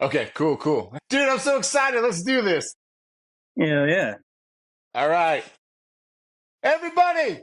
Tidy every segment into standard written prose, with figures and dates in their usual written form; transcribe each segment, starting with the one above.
Okay, cool, cool. Dude, I'm so excited. Let's do this. Yeah, yeah. All right. Everybody,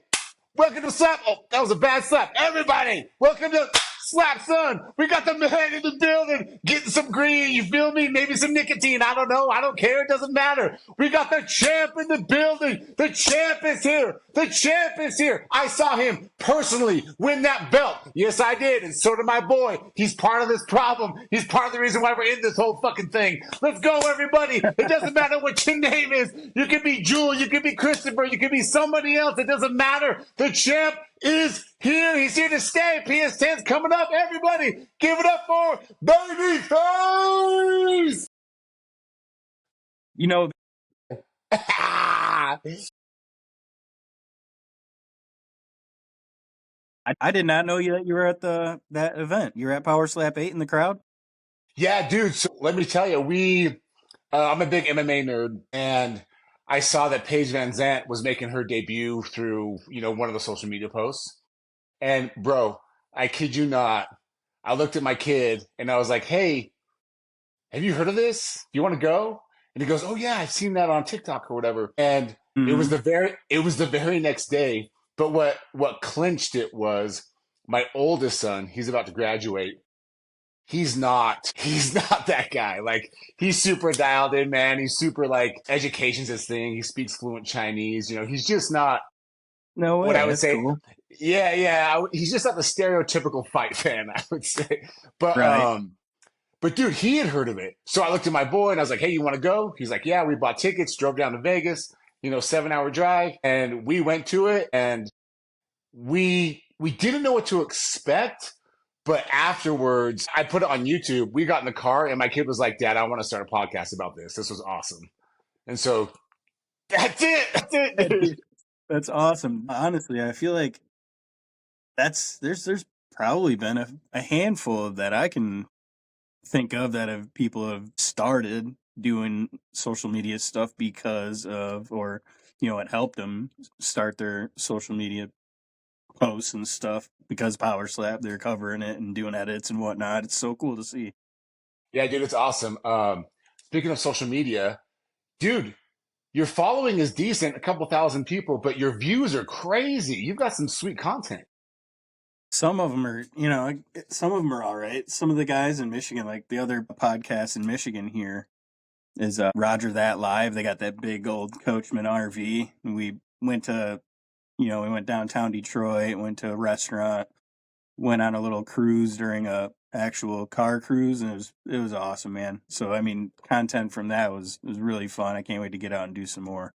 welcome to Slap. Oh, that was a bad slap. Everybody, welcome to SlapSon. We got the man in the building getting some green. You feel me? Maybe some nicotine. I don't know. I don't care. It doesn't matter. We got the champ in the building. The champ is here. The champ is here. I saw him personally win that belt. Yes, I did. And so did my boy. He's part of this problem. He's part of the reason why we're in this whole fucking thing. Let's go, everybody. It doesn't matter what your name is. You can be Jewel. You can be Christopher. You can be somebody else. It doesn't matter. The champ is here. He's here to stay. PS10's coming up. Everybody, give it up for Babyface. You know, I did not know that you were at that event. You were at Power Slap 8 in the crowd? Yeah, dude. So let me tell you, I'm a big MMA nerd, and I saw that Paige Van Zant was making her debut through, one of the social media posts. And bro, I kid you not, I looked at my kid and I was like, "Hey, have you heard of this? Do you want to go?" And he goes, "Oh yeah, I've seen that on TikTok or whatever." And Mm-hmm. it was the very next day. But what clinched it was my oldest son. He's about to graduate. He's not that guy. Like, he's super dialed in, man. He's super, like, education's his thing. He speaks fluent Chinese. He's just not No what way. I would That's say. cool. Yeah, yeah. He's just not the stereotypical fight fan, I would say. But Right. but dude, he had heard of it. So I looked at my boy and I was like, "Hey, you want to go?" He's like, "Yeah." We bought tickets, drove down to Vegas. 7-hour drive, and we went to it, and we didn't know what to expect. But afterwards, I put it on YouTube. We got in the car, and my kid was like, "Dad, I want to start a podcast about this. This was awesome." And so that's it. That's it, dude. That's awesome. Honestly, I feel like there's probably been a handful of that I can think of that have people have started doing social media stuff because of, or it helped them start their social media posts and stuff because Power Slap, they're covering it and doing edits and whatnot. It's so cool to see. Yeah, dude, it's awesome. Speaking of social media, dude, your following is decent, a couple thousand people, but your views are crazy. You've got some sweet content. Some of them are, some of them are all right. Some of the guys in Michigan, like the other podcast in Michigan here, is Roger That Live. They got that big old Coachman RV, and we went to, we went downtown Detroit, went to a restaurant, went on a little cruise during a actual car cruise, and it was awesome, man. So I mean, content from that was really fun. I can't wait to get out and do some more.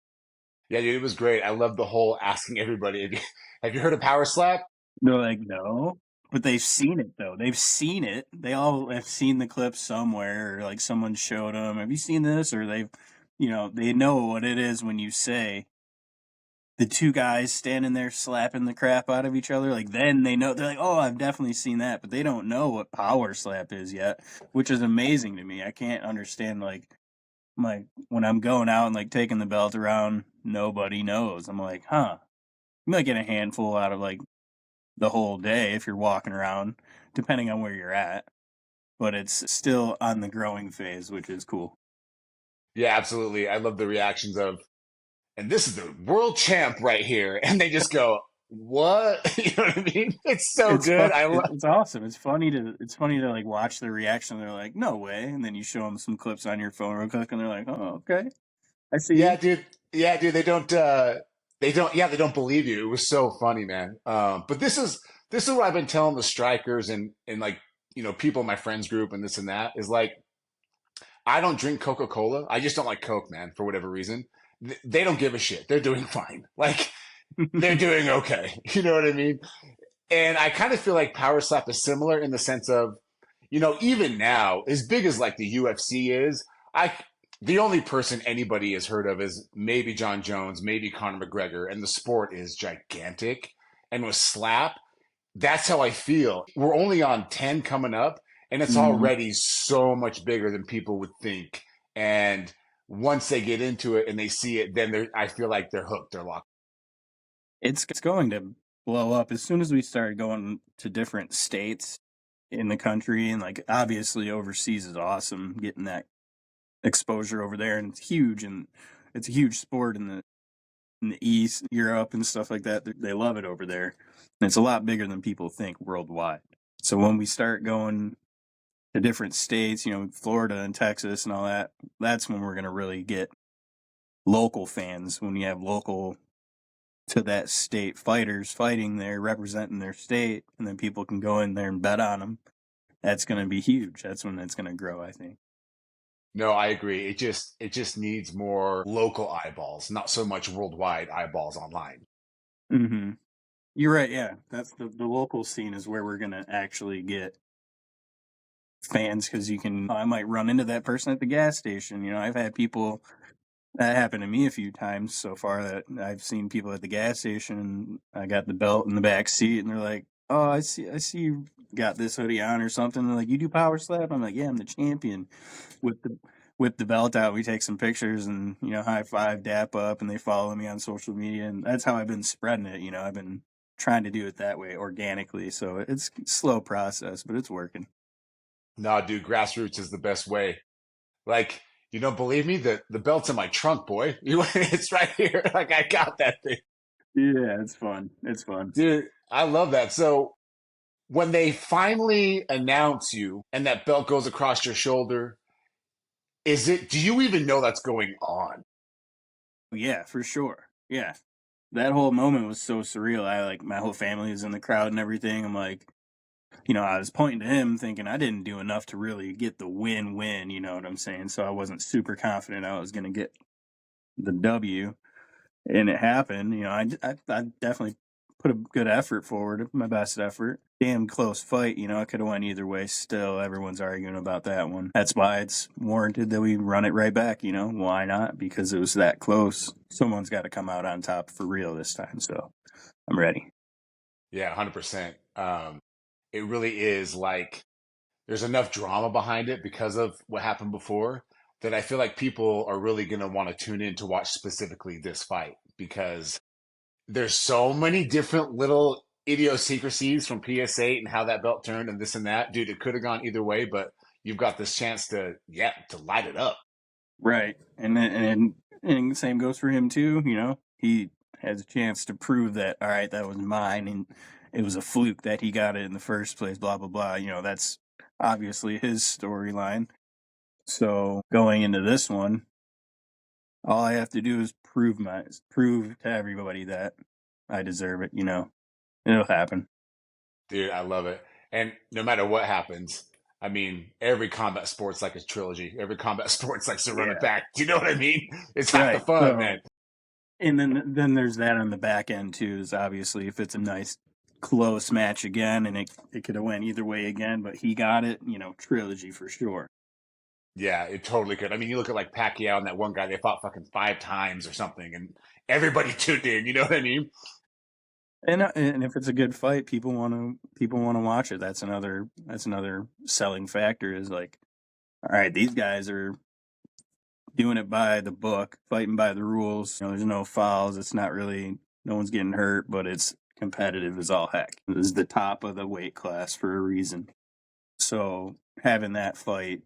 Yeah, dude, it was great. I love the whole asking everybody, have you heard of Power Slap? They're like, no. But they've seen it, though. They've seen it. They all have seen the clip somewhere, or like someone showed them, have you seen this? Or they know what it is when you say the two guys standing there slapping the crap out of each other. Like, then they know. They're like, oh, I've definitely seen that. But they don't know what power slap is yet, which is amazing to me. I can't understand, like, when I'm going out and, like, taking the belt around, nobody knows. I'm like, huh. You might get a handful out of, like, the whole day if you're walking around, depending on where you're at. But it's still on the growing phase, which is cool. Yeah, absolutely. I love the reactions of, "And this is the world champ right here," and they just go, "What?" You know what I mean? It's so It's good. fun. It's awesome. It's funny to like watch the reaction. They're like, "No way!" And then you show them some clips on your phone real quick, and they're like, "Oh, okay, I see Yeah, you." dude. Yeah, dude. They don't believe you. It was so funny, man. But this is what I've been telling the strikers and like people in my friends group and this and that is like, I don't drink Coca-Cola. I just don't like Coke, man, for whatever reason. They don't give a shit. They're doing fine. Like, they're doing okay. You know what I mean? And I kind of feel like Power Slap is similar in the sense of, even now, as big as like the UFC is, I the only person anybody has heard of is maybe John Jones, maybe Conor McGregor, and the sport is gigantic. And with Slap, that's how I feel. We're only on 10 coming up, and it's Mhm. already so much bigger than people would think. And once they get into it and they see it, then I feel like they're hooked, they're locked. It's going to blow up as soon as we start going to different states. in the country, and like obviously overseas is awesome getting that exposure over there, and it's huge, and it's a huge sport in the East, Europe, and stuff like that. They love it over there, and it's a lot bigger than people think worldwide. So when we start going to different states, you know, Florida and Texas and all that, that's when we're going to really get local fans. When you have local to that state fighters fighting there, representing their state, and then people can go in there and bet on them. That's going to be huge. That's when it's going to grow, I think. No, I agree. It just needs more local eyeballs, not so much worldwide eyeballs online. Mm-hmm. You're right. Yeah, that's the local scene is where we're going to actually get fans, because I might run into that person at the gas station. You know, I've had people that happened to me a few times so far, that I've seen people at the gas station, and I got the belt in the back seat, and they're like, "Oh, I see you got this hoodie on or something." They're like, "You do power slap?" I'm like, "Yeah, I'm the champion." With the belt out, we take some pictures and, you know, high five, dap up, and they follow me on social media, and that's how I've been spreading it. You know, I've been trying to do it that way organically, so it's a slow process, but it's working. No, dude, grassroots is the best way. Like, you don't believe me? The belt's in my trunk, boy. It's right here. Like I got that thing. Yeah, it's fun. It's fun. Dude, I love that. So when they finally announce you and that belt goes across your shoulder, do you even know that's going on? Yeah, for sure. Yeah. That whole moment was so surreal. I like my whole family is in the crowd and everything. I'm like, you know, I was pointing to him thinking I didn't do enough to really get the win, you know what I'm saying? So I wasn't super confident I was going to get the W, and it happened. You know, I definitely put a good effort forward, my best effort. Damn close fight, you know, it could have went either way. Still, everyone's arguing about that one. That's why it's warranted that we run it right back, you know? Why not? Because it was that close. Someone's got to come out on top for real this time, so I'm ready. Yeah, 100%. It really is like there's enough drama behind it because of what happened before that I feel like people are really going to want to tune in to watch specifically this fight because there's so many different little idiosyncrasies from PS8 and how that belt turned and this and that. Dude, it could have gone either way, but you've got this chance to, yeah, to light it up. Right. And the same goes for him too, you know. He has a chance to prove that, all right, that was mine, and it was a fluke that he got it in the first place, blah blah blah. You know, that's obviously his storyline. So going into this one, all I have to do is prove to everybody that I deserve it, you know. It'll happen. Dude, I love it. And no matter what happens, I mean, every combat sport's like a trilogy. Every combat sport's like to run it Yeah. back. Do you know what I mean? It's half the Right. fun, So man. and then there's that on the back end too, is obviously if it's a nice close match again, and it could have went either way again, but he got it, you know, trilogy for sure. Yeah, it totally could. I mean, you look at like Pacquiao and that one guy, they fought fucking 5 times or something, and everybody tuned in. You know what I mean? And if it's a good fight, people want to watch it. That's another selling factor, is like, all right, these guys are doing it by the book, fighting by the rules. You know, there's no fouls. It's not really, no one's getting hurt, but it's competitive as all heck. This is the top of the weight class for a reason. So having that fight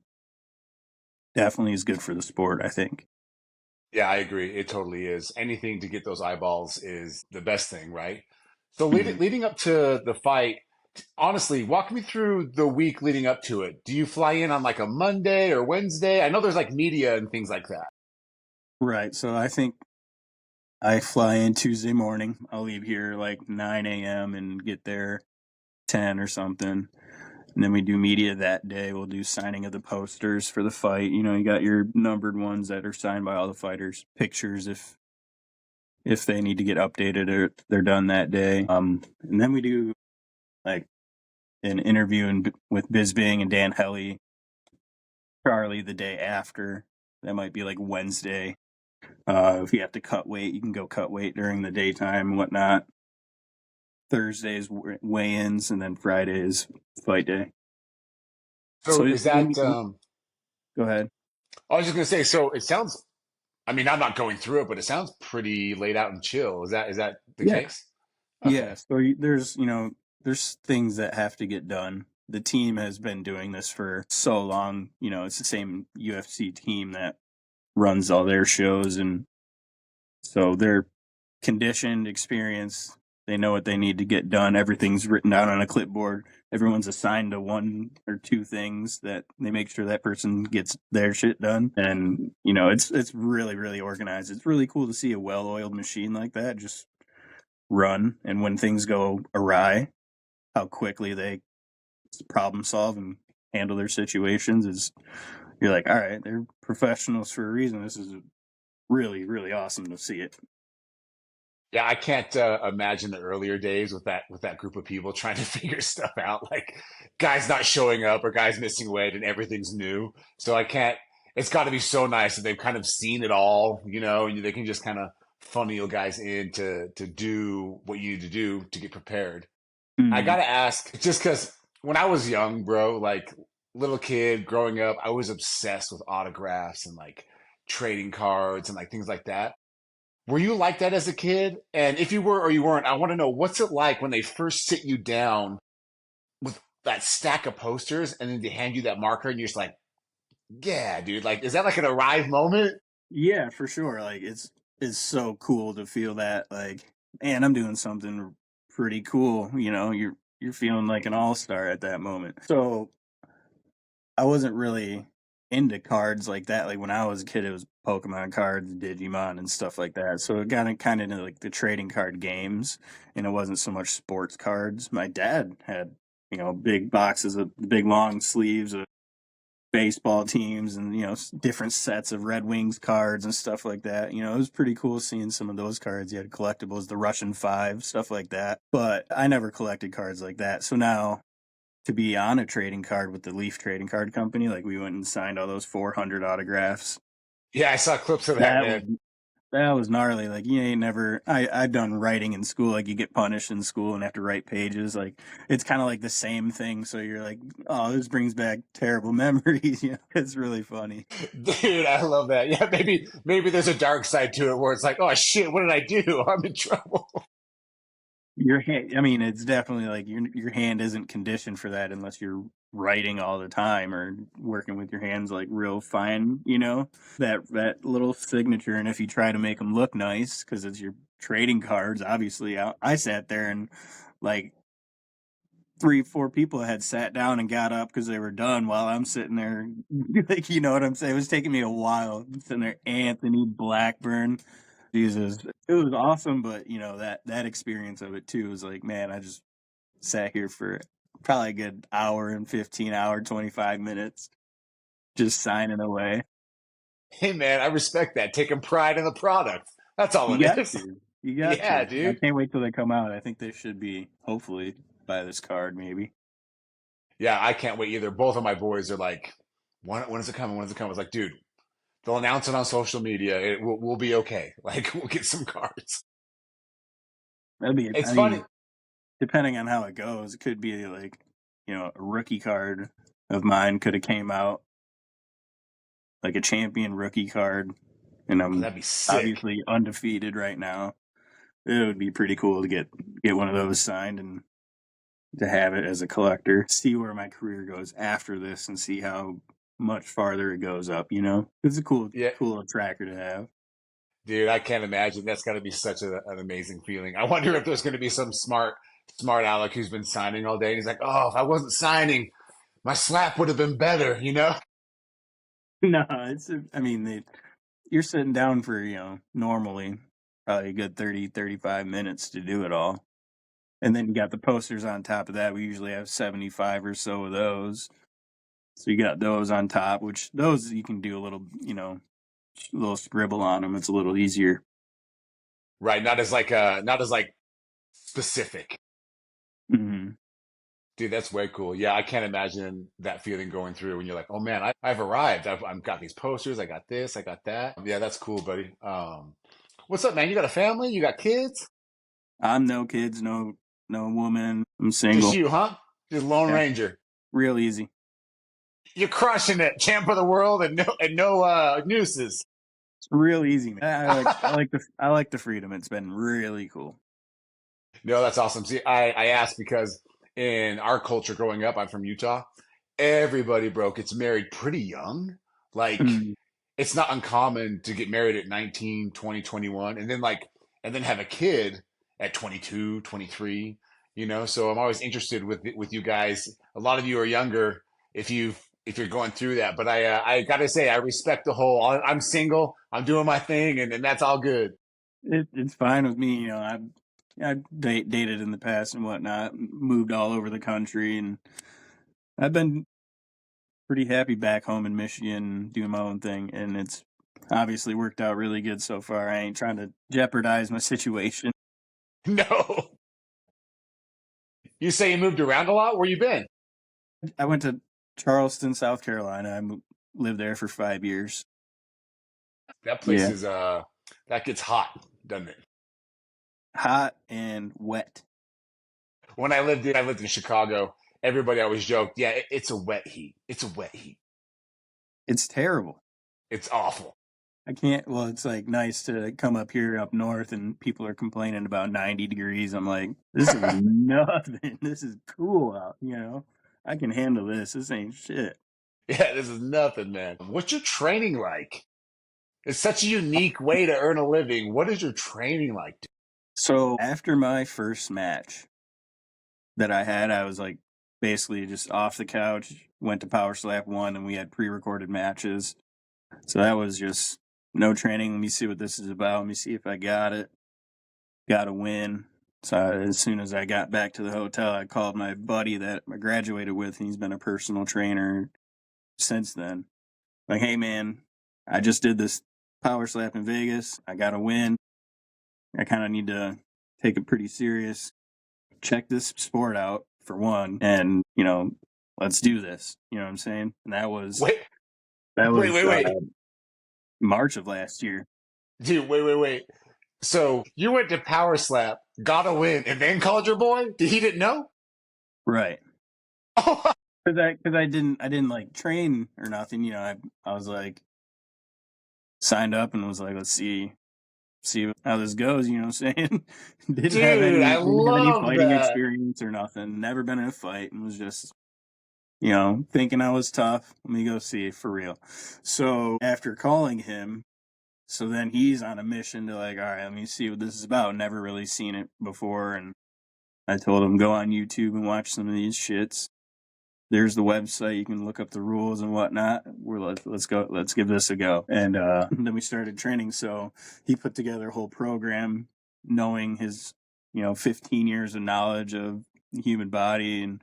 definitely is good for the sport, I think. Yeah, I agree. It totally is. Anything to get those eyeballs is the best thing, right? So Mhm. leading up to the fight, honestly, walk me through the week leading up to it. Do you fly in on like a Monday or Wednesday? I know there's like media and things like that. Right. So I think I fly in Tuesday morning. I'll leave here like 9 a.m. and get there 10 or something. And then we do media that day. We'll do signing of the posters for the fight. You know, you got your numbered ones that are signed by all the fighters. Pictures if they need to get updated or they're done that day. And then we do like an interview with Bisbing and Dan Helly, Charlie the day after. That might be like Wednesday. If you have to cut weight, you can go cut weight during the daytime and whatnot. Thursdays weigh-ins, and then Friday is fight day. So So is that go ahead. I was just gonna say, so it sounds I mean, I'm not going through it, but it sounds pretty laid out and chill. Is that the Yeah, case? yeah. Okay. So there's things that have to get done the team has been doing this for so long. It's the same UFC team that runs all their shows, and so they're conditioned, experienced. They know what they need to get done. Everything's written down on a clipboard. Everyone's assigned to one or two things that they make sure that person gets their shit done. And it's really, really organized. It's really cool to see a well-oiled machine like that just run. And when things go awry, how quickly they problem solve and handle their situations is, you're like, all right, they're professionals for a reason. This is really, really awesome to see it. Yeah, I can't imagine the earlier days with that group of people trying to figure stuff out, like guys not showing up or guys missing weight and everything's new. So I can't. It's got to be so nice that they've kind of seen it all, and they can just kind of funnel you guys in to do what you need to do to get prepared. I Mm. gotta ask, just because when I was young, bro, like little kid growing up, I was obsessed with autographs and like trading cards and like things like that. Were you like that as a kid? And if you were or you weren't, I want to know what's it like when they first sit you down with that stack of posters and then they hand you that marker and you're just like, yeah, dude, like, is that like an arrived moment? Yeah, for sure. Like it's so cool to feel that, like, man, I'm doing something pretty cool. You're feeling like an all-star at that moment. So I wasn't really into cards like that. Like when I was a kid, it was Pokemon cards, Digimon, and stuff like that. So it got kind of into like the trading card games, and it wasn't so much sports cards. My dad had, big boxes of big long sleeves of baseball teams, and different sets of Red Wings cards and stuff like that. It was pretty cool seeing some of those cards. You had collectibles, the Russian Five, stuff like that. But I never collected cards like that. So now to be on a trading card with the Leaf Trading Card Company, like we went and signed all those 400 autographs. Yeah, I saw clips of that, That was man. that was gnarly. Like you ain't never. I've done writing in school. Like you get punished in school and have to write pages. Like it's kind of like the same thing. So you're like, oh, this brings back terrible memories. It's really funny. Dude, I love that. Yeah, maybe there's a dark side to it where it's like, oh shit, what did I do? I'm in trouble. Your hand, I mean, it's definitely like your hand isn't conditioned for that unless you're writing all the time or working with your hands like real fine, that little signature. And if you try to make them look nice because it's your trading cards, obviously, I sat there and like 3, 4 people had sat down and got up because they were done while I'm sitting there. Like, you know what I'm saying? It was taking me a while sitting there. Anthony Blackburn, Jesus, it was awesome, but that experience of it too was like, man, I just sat here for probably a good hour and 15 hour, 25 minutes, just signing away. Hey, man, I respect that. Taking pride in the product. That's all You it got is. to, you got Yeah, to. I dude. can't wait till they come out. I think they should be hopefully buy this card maybe. Yeah, I can't wait either. Both of my boys are like, when is it coming? When is it coming? I was like, dude, they'll announce it on social media. We'll be okay. Like, we'll get some cards. That'd be, It's I funny. mean, depending on how it goes, it could be like, a rookie card of mine could have came out like a champion rookie card, and Oh, I'm that'd be sick. obviously undefeated right now. It would be pretty cool to get one of those signed and to have it as a collector. See where my career goes after this, and see how much farther it goes up. It's a cool Yeah, cool tracker to have. dude, I can't imagine. That's got to be such an amazing feeling. I wonder if there's going to be some smart Alec who's been signing all day. And he's like, oh, if I wasn't signing, my slap would have been better, you know? No, I mean, you're sitting down for normally probably a good 30, 35 minutes to do it all. And then you got the posters on top of that. We usually have 75 or so of those. So you got those on top, which those you can do a little, little scribble on them. It's a little easier. Right. Not as like specific. Hmm. Dude, that's way cool. Yeah, I can't imagine that feeling going through when you're like, oh man, I've arrived. I've got these posters. I got this. I got that. Yeah, that's cool, buddy. What's up, man? You got a family? You got kids? I'm no kids, no woman. I'm Just single. you, huh? Just Lone Yeah, Ranger. real easy. You're crushing it, champ of the world, and no nooses. It's real easy, man. I like the freedom. It's been really cool. No, that's awesome. See, I asked because in our culture growing up, I'm from Utah. Everybody, bro, gets married pretty young. Like, Mm. it's not uncommon to get married at 19, 20, 21, and then and then have a kid at 22, 23. So I'm always interested with you guys. A lot of you are younger if you're going through that, but I gotta say I respect the whole. I'm single, I'm doing my thing, and that's all good. It's fine with me. I've dated in the past and whatnot, moved all over the country, and I've been pretty happy back home in Michigan doing my own thing, and it's obviously worked out really good so far. I ain't trying to jeopardize my situation. No, you say you moved around a lot. Where you been? I went to Charleston, South Carolina. Lived there for 5 years. That place Yeah, is that gets hot, doesn't it? hot and wet. When I lived in Chicago. Everybody always joked, yeah, it's a wet heat. It's a wet heat. It's terrible. It's awful. I can't. Well, it's like nice to come up here up north and people are complaining about 90 degrees. I'm like, this is nothing. This is cool out. I can handle this. This ain't shit. Yeah, this is nothing, man. What's your training like? It's such a unique way to earn a living. What is your training like? So after my first match that I had, I was like basically just off the couch, went to Power Slap 1 and we had pre-recorded matches. So that was just no training. Let me see what this is about. Let me see if I got it. Got a win. So as soon as I got back to the hotel, I called my buddy that I graduated with, and he's been a personal trainer since then. Like, hey man, I just did this power slap in Vegas. I got a win. I kind of need to take it pretty serious. Check this sport out for one, and let's do this. You know what I'm saying? And that was Wait, that wait, was wait, wait. March of last year. Dude, wait, wait, wait. So you went to Power Slap, got a win, and then called your boy? He didn't know? Right. Oh, Because I didn't like train or nothing. I was like signed up and was like, let's see how this goes. You know what I'm saying? dude, I Didn't have any love fighting that. experience or nothing. Never been in a fight and was just thinking I was tough. Let me go see for real. So after calling him, so then he's on a mission to like, all right, let me see what this is about. Never really seen it before, and I told him go on YouTube and watch some of these shits. There's the website. You can look up the rules and whatnot. Let's go. Let's give this a go. And then we started training. So he put together a whole program, knowing his 15 years of knowledge of the human body and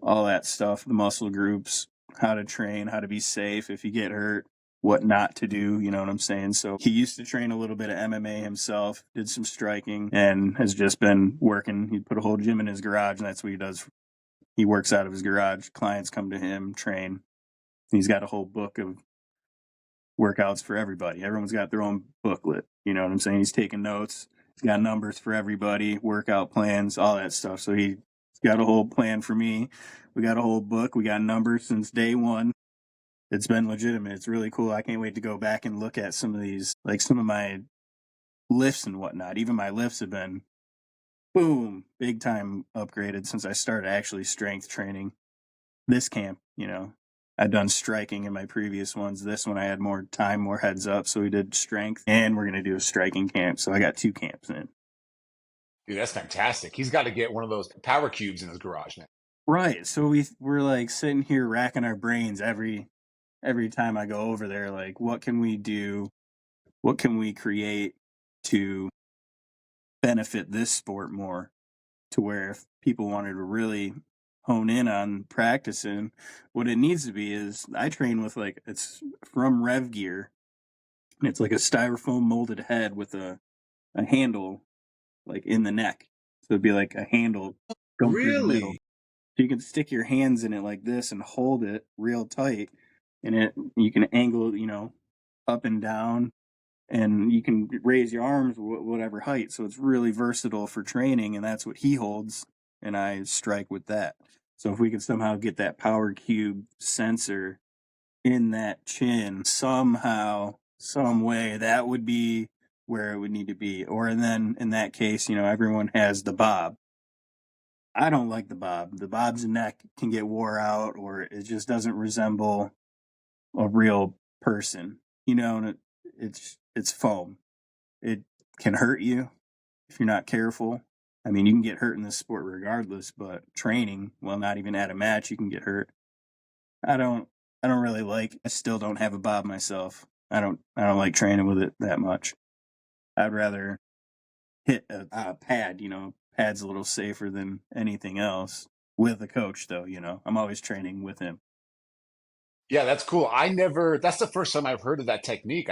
all that stuff, the muscle groups, how to train, how to be safe if you get hurt, what not to do, you know what I'm saying? So he used to train a little bit of MMA himself, did some striking, and has just been working. He put a whole gym in his garage, and that's what he does. He works out of his garage. Clients come to him, train. He's got a whole book of workouts for everybody. Everyone's got their own booklet. You know what I'm saying? He's taking notes. He's got numbers for everybody, workout plans, all that stuff. So he's got a whole plan for me. We got a whole book. We got numbers since day one. It's been legitimate. It's really cool. I can't wait to go back and look at some of these, like some of my lifts and whatnot. Even my lifts have been boom, big time upgraded since I started actually strength training this camp. I'd done striking in my previous ones. This one I had more time, more heads up. So we did strength and we're going to do a striking camp. So I got 2 camps in. Dude, that's fantastic. He's got to get one of those power cubes in his garage now. Right. So we're like sitting here racking our brains every time I go over there. Like, what can we do? What can we create to benefit this sport more? To where if people wanted to really hone in on practicing, what it needs to be is I train with it's from Rev Gear, and it's like a styrofoam molded head with a handle like in the neck. So it'd be like a handle going through the middle. Really? So you can stick your hands in it like this and hold it real tight, and you can angle up and down, and you can raise your arms whatever height. So it's really versatile for training, and that's what he holds, and I strike with that. So if we could somehow get that power cube sensor in that chin somehow, some way, that would be where it would need to be. Or then in that case, everyone has the bob. I don't like the bob. The bob's neck can get wore out, or it just doesn't resemble a real person. And it's foam. It can hurt you if you're not careful. I mean, you can get hurt in this sport regardless, but training, well, not even at a match, you can get hurt. I don't I don't really like. I still don't have a bob myself. I don't like training with it that much. I'd rather hit a pad. Pad's a little safer than anything else. With a coach, though, I'm always training with him. Yeah, that's cool. That's the first time I've heard of that technique.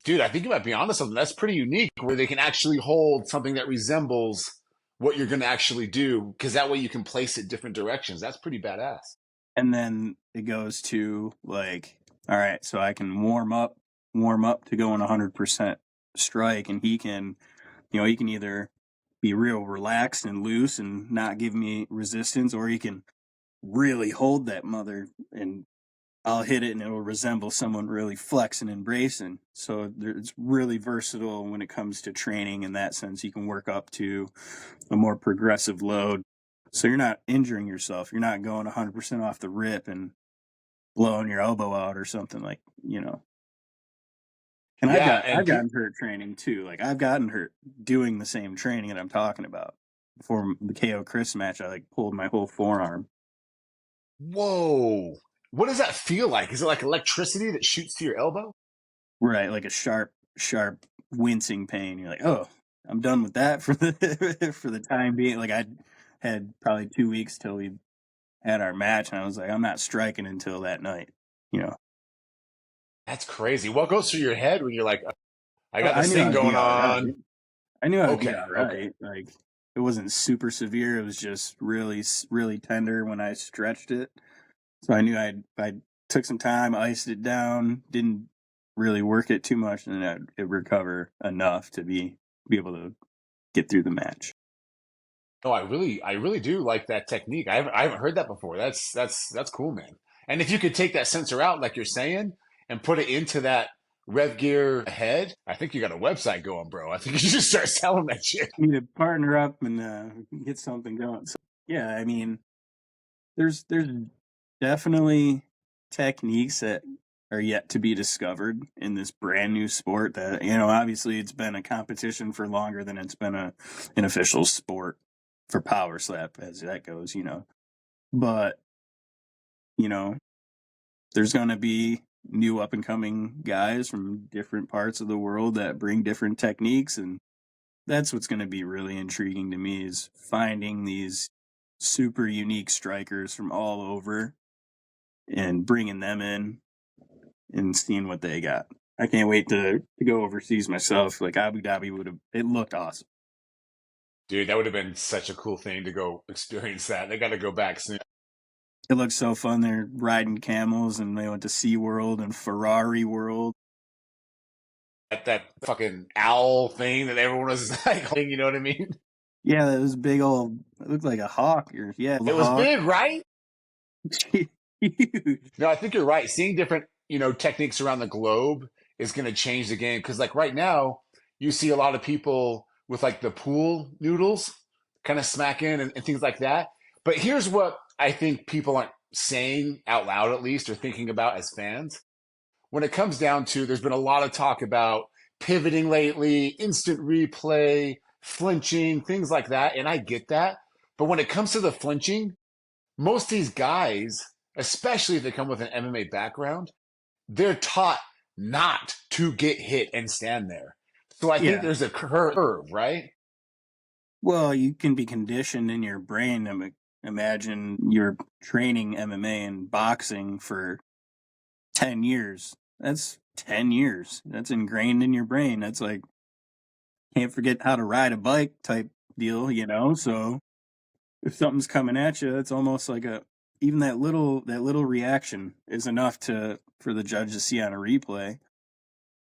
Dude, I think you might be onto something. That's pretty unique where they can actually hold something that resembles what you're going to actually do because that way you can place it different directions. That's pretty badass. And then it goes to like, all right, so I can warm up to going 100% strike, and he can either be real relaxed and loose and not give me resistance, or he can really hold that mother, and I'll hit it and it'll resemble someone really flexing and bracing. So it's really versatile when it comes to training in that sense. You can work up to a more progressive load. So you're not injuring yourself. You're not going 100% off the rip and blowing your elbow out or something like. And Yeah, I've and gotten hurt training too. Like I've gotten hurt doing the same training that I'm talking about. Before the KO Chris match, I pulled my whole forearm. whoa. What does that feel like? Is it like electricity that shoots to your elbow? Right, like a sharp, sharp, wincing pain. You're like, oh, I'm done with that for the for the time being. Like I had probably 2 weeks till we had our match, and I was like, I'm not striking until that night. You know, That's crazy. What goes through your head when you're like, I got I this knew thing I'd be going all right. on? I knew I'd be Okay, all okay. right. Like it wasn't super severe. It was just really, really tender when I stretched it. So I knew I took some time, iced it down, didn't really work it too much, and then it recover enough to be able to get through the match. No, I really do like that technique. I haven't heard that before. That's cool, man. And if you could take that sensor out, like you're saying, and put it into that Rev Gear head, I think you got a website going, bro. I think you should start selling that shit. Need to partner up and get something going. So yeah, I mean, there's definitely techniques that are yet to be discovered in this brand new sport. That obviously it's been a competition for longer than it's been an official sport for power slap as that goes. But you know, there's going to be new up and coming guys from different parts of the world that bring different techniques, and that's what's going to be really intriguing to me is finding these super unique strikers from all over and bringing them in and seeing what they got. I can't wait to go overseas myself. Like Abu Dhabi it looked awesome. Dude, that would have been such a cool thing to go experience that. They got to go back soon. It looked so fun. They're riding camels and they went to SeaWorld and Ferrari World. That fucking owl thing that everyone was like, you know what I mean? Yeah, it was big old, it looked like a hawk. The It was hawk. big, right? Huge. No, I think you're right. Seeing different, techniques around the globe is going to change the game. Because like right now, you see a lot of people with like the pool noodles kind of smacking and things like that. But here's what I think people aren't saying out loud, at least, or thinking about as fans. When it comes down to, there's been a lot of talk about pivoting lately, instant replay, flinching, things like that. And I get that. But when it comes to the flinching, most of these guys, especially if they come with an MMA background, they're taught not to get hit and stand there. So I think Yeah. there's a curve, right? Well, you can be conditioned in your brain. Imagine you're training MMA and boxing for 10 years. That's 10 years. That's ingrained in your brain. That's like, can't forget how to ride a bike type deal. So if something's coming at you, it's almost like even that little reaction is enough for the judge to see on a replay.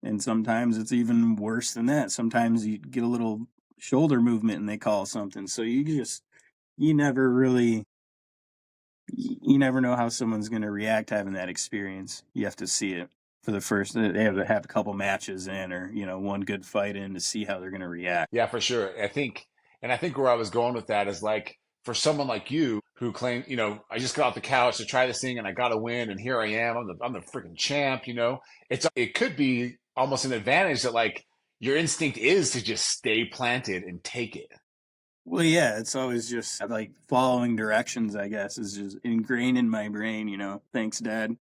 And sometimes it's even worse than that. Sometimes you get a little shoulder movement and they call something. So you never really, you never know how someone's going to react having that experience. You have to see it for the first, they have to have a couple matches in or, one good fight in to see how they're going to react. Yeah, for sure. I think And I think where I was going with that is like for someone like you who claim, I just got off the couch to try this thing and I got to win and here I am. I'm the freaking champ. It could be almost an advantage that like your instinct is to just stay planted and take it. Well, yeah, it's always just like following directions, I guess, is just ingrained in my brain, you know. Thanks, Dad.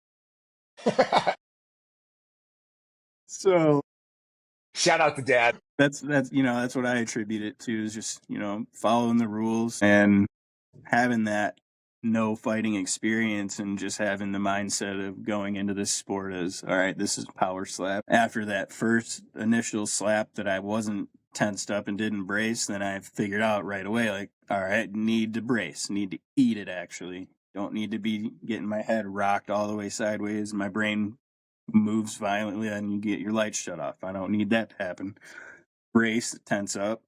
So Shout out to dad. that's what I attribute it to, is just, following the rules and having that no fighting experience and just having the mindset of going into this sport as, all right, this is power slap. After that first initial slap that I wasn't tensed up and didn't brace, then I figured out right away, like, all right, need to brace, need to eat it actually. Don't need to be getting my head rocked all the way sideways. My brain moves violently and you get your lights shut off. I don't need that to happen. Brace, tense up,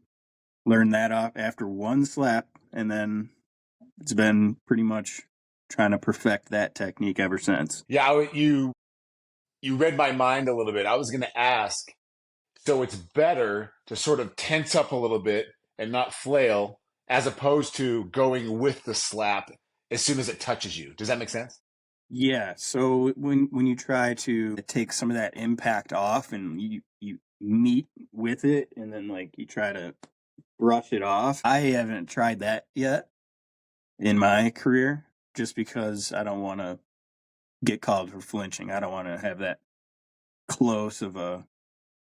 learn that off after one slap, and then it's been pretty much trying to perfect that technique ever since. Yeah, you read my mind a little bit. I was going to ask, so it's better to sort of tense up a little bit and not flail as opposed to going with the slap as soon as it touches you. Does that make sense? Yeah, so when you try to take some of that impact off and you meet with it and then like you try to brush it off. I haven't tried that yet in my career just because I don't want to get called for flinching. I don't want to have that close of a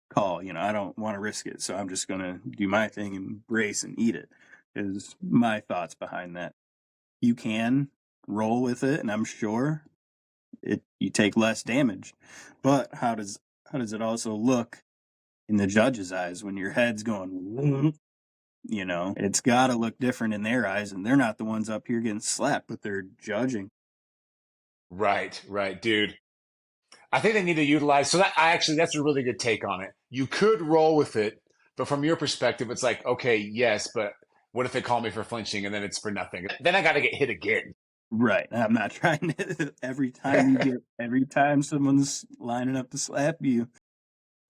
call. I don't want to risk it. So I'm just going to do my thing and brace and eat it, is my thoughts behind that. You can roll with it, and I'm sure you take less damage. But how does it also look in the judge's eyes when your head's going, it's got to look different in their eyes, and they're not the ones up here getting slapped, but they're judging. Right, right, dude. I think they need to utilize so that I actually that's a really good take on it. You could roll with it, but from your perspective, it's like, okay, yes, but what if they call me for flinching and then it's for nothing? Then I got to get hit again. Right. I'm not trying to every time someone's lining up to slap you,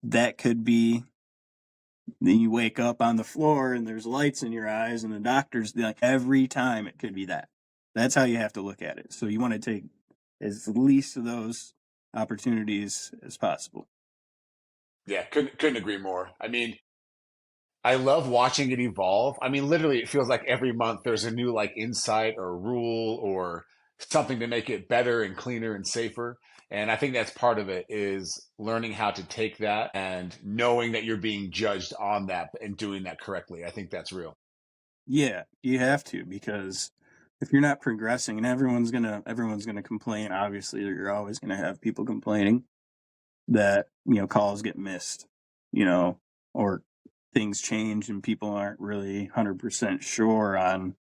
that could be, then you wake up on the floor and there's lights in your eyes and the doctor's like, every time it could be that. That's how you have to look at it. So you want to take as least of those opportunities as possible. Yeah, couldn't agree more. I mean, I love watching it evolve. I mean, literally, it feels like every month there's a new like insight or rule or something to make it better and cleaner and safer. And I think that's part of it is learning how to take that and knowing that you're being judged on that and doing that correctly. I think that's real. Yeah, you have to, because if you're not progressing, and everyone's gonna complain, obviously you're always gonna have people complaining that, calls get missed, or things change and people aren't really 100% sure on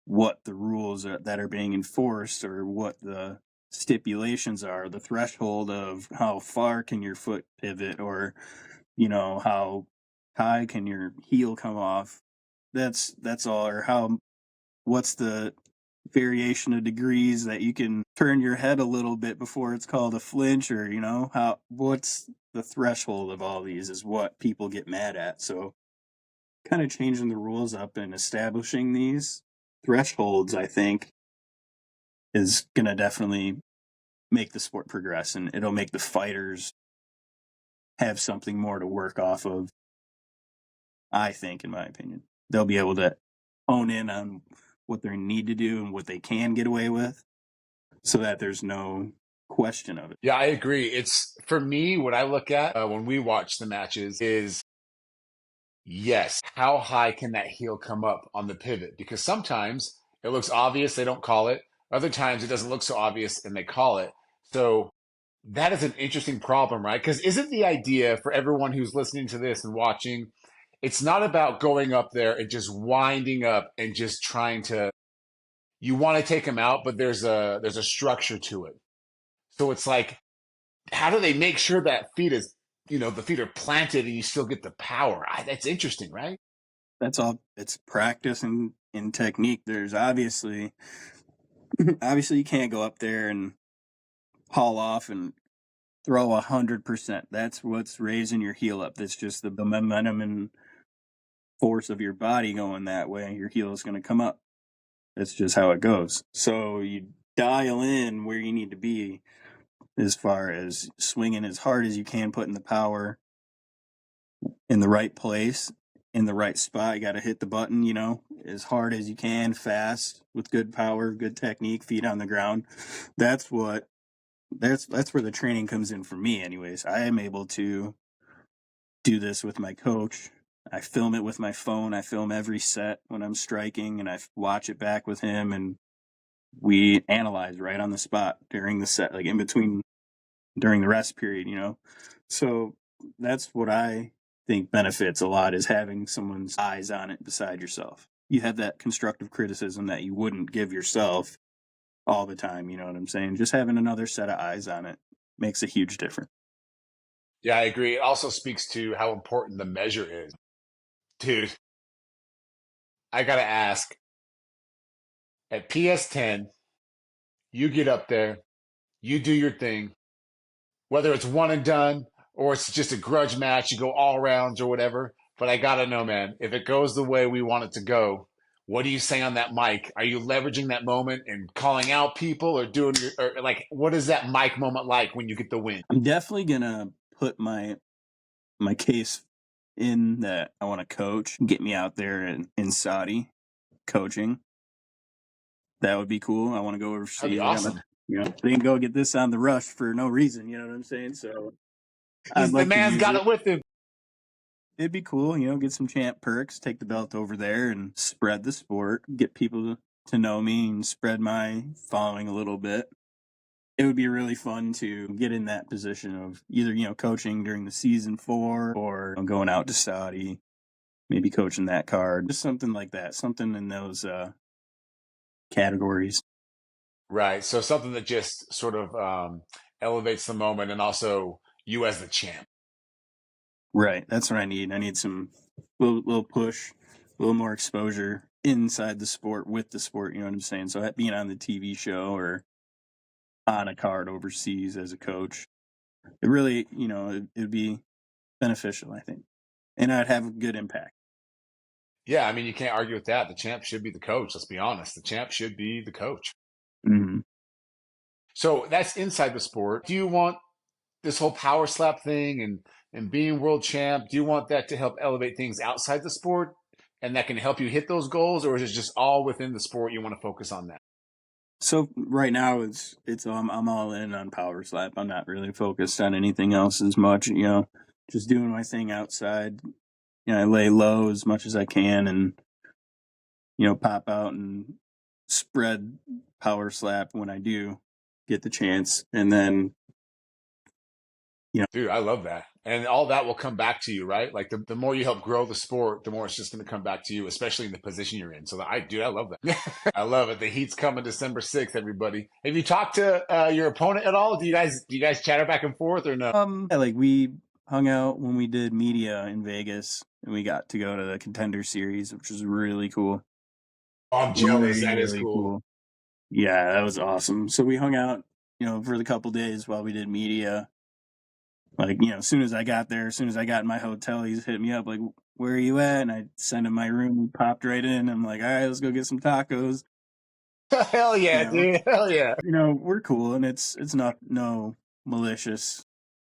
what the rules that are being enforced, or what the stipulations are, the threshold of how far can your foot pivot, or how high can your heel come off. That's all. Or how, what's the variation of degrees that you can turn your head a little bit before it's called a flinch, or how, what's the threshold of all these is what people get mad at. So kind of changing the rules up and establishing these thresholds, I think, is going to definitely make the sport progress, and it'll make the fighters have something more to work off of. I think, in my opinion, they'll be able to hone in on what they need to do and what they can get away with, so that there's no question of it. Yeah, I agree. It's for me, what I look at when we watch the matches is yes, how high can that heel come up on the pivot? Because sometimes it looks obvious, they don't call it. Other times it doesn't look so obvious and they call it. So that is an interesting problem, right? Because isn't the idea for everyone who's listening to this and watching, it's not about going up there and just winding up and just trying to, you want to take them out, but there's a structure to it. So it's like, how do they make sure that feet is, the feet are planted and you still get the power? That's interesting, right? That's all. It's practice and in technique. There's obviously you can't go up there and haul off and throw 100%. That's what's raising your heel up. That's just the momentum and force of your body going that way, your heel is going to come up. That's just how it goes. So you dial in where you need to be as far as swinging as hard as you can, putting the power in the right place, in the right spot. You got to hit the button, as hard as you can, fast, with good power, good technique, feet on the ground. That's where the training comes in for me anyways. I am able to do this with my coach. I film it with my phone. I film every set when I'm striking, and I watch it back with him, and we analyze right on the spot during the set, like in between, during the rest period, So that's what I think benefits a lot, is having someone's eyes on it beside yourself. You have that constructive criticism that you wouldn't give yourself all the time, you know what I'm saying? Just having another set of eyes on it makes a huge difference. Yeah, I agree. It also speaks to how important the measure is. Dude, I gotta ask, at PS10, you get up there, you do your thing, whether it's one and done or it's just a grudge match, you go all rounds or whatever. But I gotta know, man, if it goes the way we want it to go, what do you say on that mic? Are you leveraging that moment and calling out people, or doing or like, what is that mic moment like when you get the win? I'm definitely gonna put my case in that I want to coach, get me out there in Saudi coaching. That would be cool. I want to go That'd be overseas. I got my, awesome. they can go get this on the rush for no reason. You know what I'm saying? So I'd The like to man's use got it. it with him. It'd be cool, get some champ perks, take the belt over there and spread the sport, get people to know me and spread my following a little bit. It would be really fun to get in that position of either, coaching during the season 4 or going out to Saudi, maybe coaching that card, just something like that, something in those categories. Right. So something that just sort of elevates the moment, and also you as the champ. Right. That's what I need. I need some little push, a little more exposure inside the sport with the sport. You know what I'm saying? So being on the TV show or on a card overseas as a coach, it really, it'd be beneficial, I think, and I'd have a good impact. Yeah, I mean, you can't argue with that. The champ should be the coach. Let's be honest. The champ should be the coach. Mm-hmm. So that's inside the sport. Do you want this whole power slap thing and being world champ? Do you want that to help elevate things outside the sport, and that can help you hit those goals, or is it just all within the sport? You want to focus on that? So right now it's I'm all in on power slap. I'm not really focused on anything else as much. Just doing my thing outside. I lay low as much as I can and pop out and spread power slap when I do get the chance, and then Dude, I love that. And all that will come back to you, right? Like the more you help grow the sport, the more it's just going to come back to you, especially in the position you're in. So I love that. I love it. The Heat's coming December 6th, everybody. Have you talked to your opponent at all? Do you guys chatter back and forth or no? yeah, like we hung out when we did media in Vegas, and we got to go to the Contender Series, which was really cool. Oh, I'm jealous. That is Really cool. cool. Yeah, that was awesome. So we hung out, for the couple days while we did media. Like, as soon as I got there, as soon as I got in my hotel, he's hit me up like, "Where are you at?" And I sent him my room. He popped right in. I'm like, "All right, let's go get some tacos." Hell You yeah, know, dude. Hell yeah. we're cool, and it's not no malicious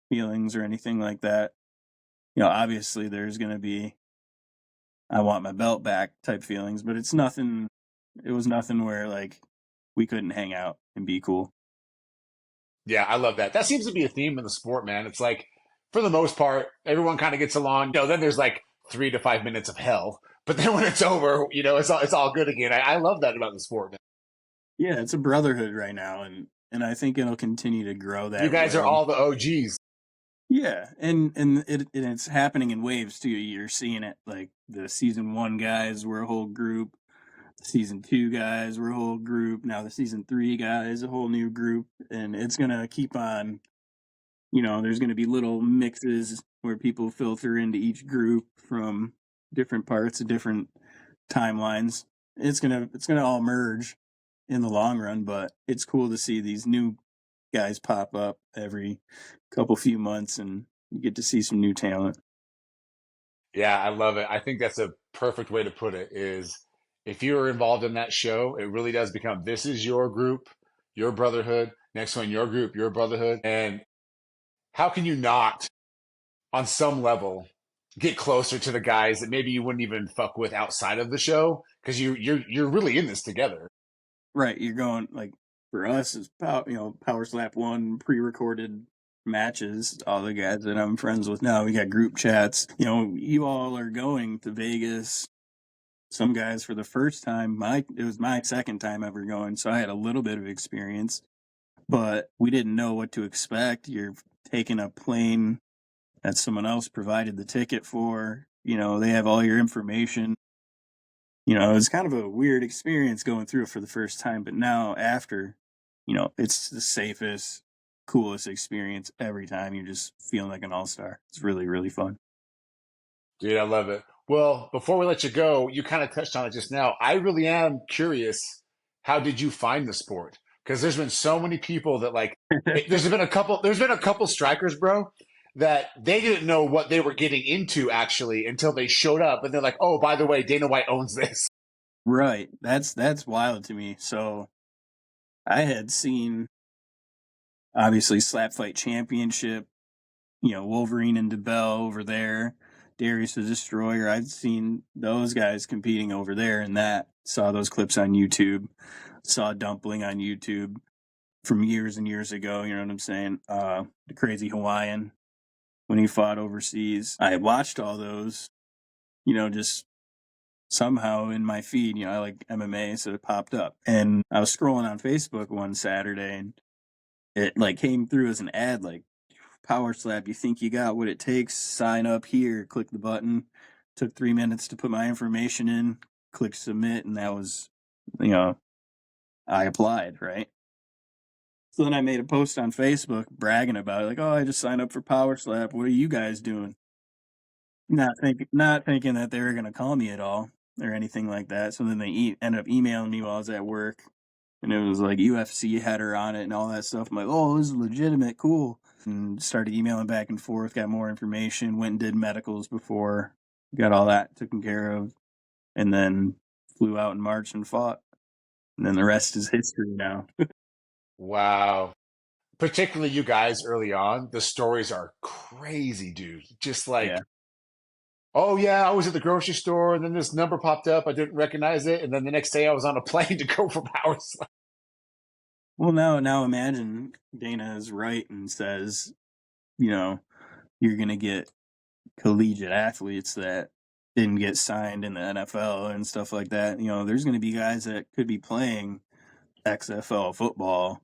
feelings or anything like that. Obviously there's gonna be I want my belt back type feelings, but it's nothing. It was nothing where like we couldn't hang out and be cool. Yeah, I love that. That seems to be a theme in the sport, man. It's like, for the most part, everyone kind of gets along. Then there's like 3 to 5 minutes of hell. But then when it's over, it's all good again. I love that about the sport, man. Yeah, it's a brotherhood right now, and I think it'll continue to grow You that guys are way. all the OGs. Yeah, and it's happening in waves too. You're seeing it like the season 1 guys were a whole group, season 2 guys were a whole group. Now the season 3 guys, a whole new group, and it's gonna keep on. There's gonna be little mixes where people filter into each group from different parts of different timelines. It's gonna all merge in the long run, but it's cool to see these new guys pop up every few months, and you get to see some new talent. Yeah, I love it. I think that's a perfect way to put it is if you're involved in that show, it really does become this is your group, your brotherhood, next one, your group, your brotherhood. And how can you not, on some level, get closer to the guys that maybe you wouldn't even fuck with outside of the show? Because you're really in this together. Right, you're going like for us is Power Slap One pre-recorded matches. All the guys that I'm friends with now, we got group chats. You all are going to Vegas. Some guys for the first time. It was my second time ever going, so I had a little bit of experience, but we didn't know what to expect. You're taking a plane that someone else provided the ticket for. They have all your information. It was kind of a weird experience going through it for the first time, but now after, it's the safest, coolest experience every time. You're just feeling like an all-star. It's really, really fun. Dude, I love it. Well, before we let you go, you kind of touched on it just now. I really am curious, how did you find the sport? Because there's been so many people that there's been a couple strikers, bro, that they didn't know what they were getting into actually until they showed up and they're like, "Oh, by the way, Dana White owns this." Right. That's wild to me. So I had seen obviously Slap Fight Championship, Wolverine and DeBell over there, Darius the Destroyer. I'd seen those guys competing over there, and that saw those clips on YouTube. Saw Dumpling on YouTube from years and years ago. You know what I'm saying? The Crazy Hawaiian when he fought overseas. I watched all those. Just somehow in my feed. I like MMA, so it popped up, and I was scrolling on Facebook one Saturday, and it like came through as an ad, like Power Slap. You think you got what it takes? Sign up here. Click the button. Took 3 minutes to put my information in. Click submit, and that was, I applied, right? So then I made a post on Facebook bragging about it, like, "Oh, I just signed up for Power Slap. What are you guys doing?" Not thinking that they were gonna call me at all or anything like that. So then they ended up emailing me while I was at work, and it was like UFC header on it and all that stuff. I'm like, "Oh, this is legitimate, cool." And started emailing back and forth, got more information, went and did medicals before, got all that taken care of, and then flew out in March and fought. And then the rest is history now. Wow. Particularly you guys early on, the stories are crazy, dude. Just like, Yeah. oh yeah, I was at the grocery store and then this number popped up. I didn't recognize it. And then the next day I was on a plane to go for Power Slap. Well, now imagine Dana is right and says, you're gonna get collegiate athletes that didn't get signed in the NFL and stuff like that. There's going to be guys that could be playing XFL football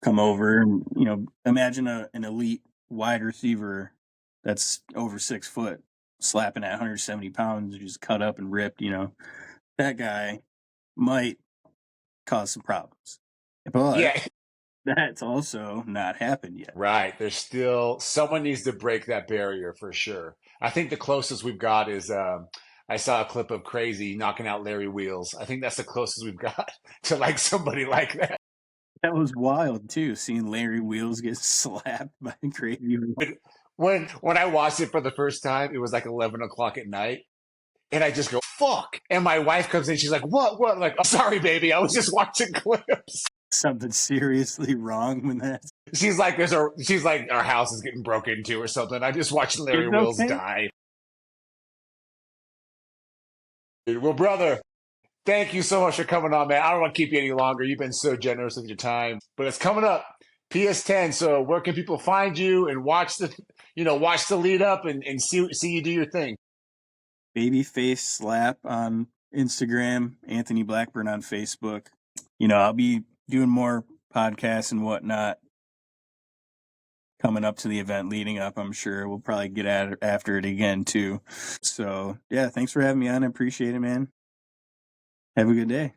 come over and, imagine an elite wide receiver that's over 6 foot slapping at 170 pounds, just cut up and ripped. That guy might cause some problems, but Yeah, that's also not happened yet. right. There's still someone needs to break that barrier for sure. I think the closest we've got is I saw a clip of Crazy knocking out Larry Wheels. I think that's the closest we've got to like somebody like that. That was wild too, seeing Larry Wheels get slapped by Crazy. When I watched it for the first time, it was like 11 o'clock at night. And I just go, fuck. And my wife comes in, she's like, what? What? I'm like, oh, sorry, baby. I was just watching clips. Something seriously wrong when that. She's like, our house is getting broken into or something. I just watched Larry It's Wills okay. die. Well, brother, thank you so much for coming on, man. I don't want to keep you any longer. You've been so generous with your time, but it's coming up. PS10. So where can people find you and watch the lead up and see you do your thing? Babyface Slap on Instagram, Anthony Blackburn on Facebook. I'll be doing more podcasts and whatnot coming up to the event leading up. I'm sure we'll probably get at it after it again too. So yeah, thanks for having me on. I appreciate it, man. Have a good day.